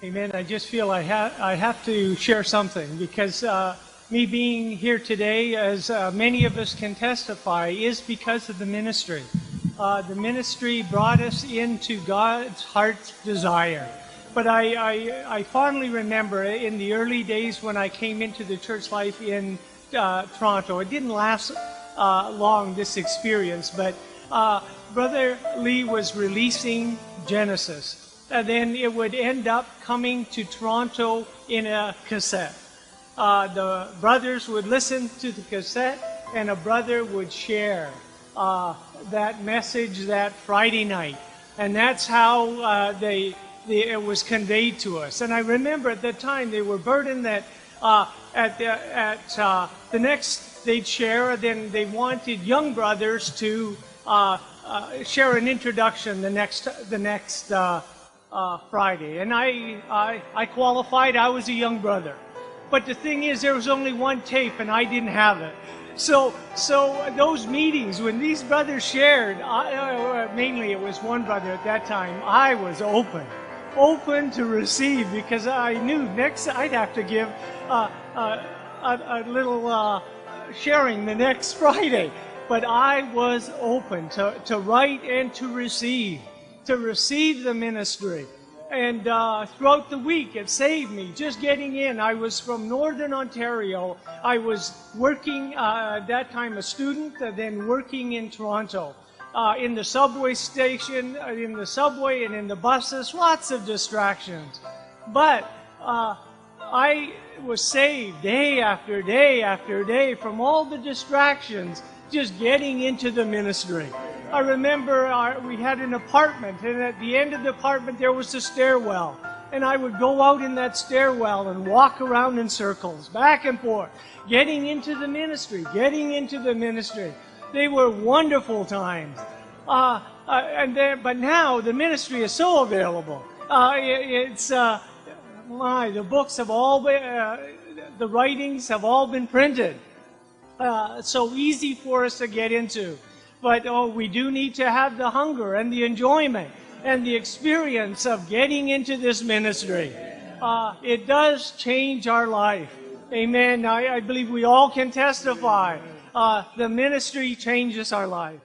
Amen. I just feel I have to share something because me being here today, as many of us can testify, is because of the ministry. The ministry brought us into God's heart's desire. But I fondly remember in the early days when I came into the church life in Toronto. It didn't last long, this experience, but Brother Lee was releasing Genesis. And then it would end up coming to Toronto in a cassette. The brothers would listen to the cassette, and a brother would share that message that Friday night. And that's how it was conveyed to us. And I remember at the time they were burdened that the next they'd share, then they wanted young brothers to share an introduction the next Friday. And I qualified. I was a young brother. But the thing is, there was only one tape, and I didn't have it. So those meetings, when these brothers shared, mainly it was one brother at that time, I was open to receive, because I knew next I'd have to give a little sharing the next Friday. But I was open to write and to receive the ministry. And throughout the week, it saved me just getting in. I was from Northern Ontario. I was working, at that time, a student, then working in Toronto. In the subway station, in the subway and in the buses, lots of distractions. But I was saved day after day after day from all the distractions, just getting into the ministry. I remember we had an apartment, and at the end of the apartment there was a stairwell. And I would go out in that stairwell and walk around in circles, back and forth, getting into the ministry. They were wonderful times. But now the ministry is so available. The books have all been, the writings have all been printed. So easy for us to get into. But we do need to have the hunger and the enjoyment and the experience of getting into this ministry. It does change our life. Amen. I believe we all can testify. The ministry changes our life.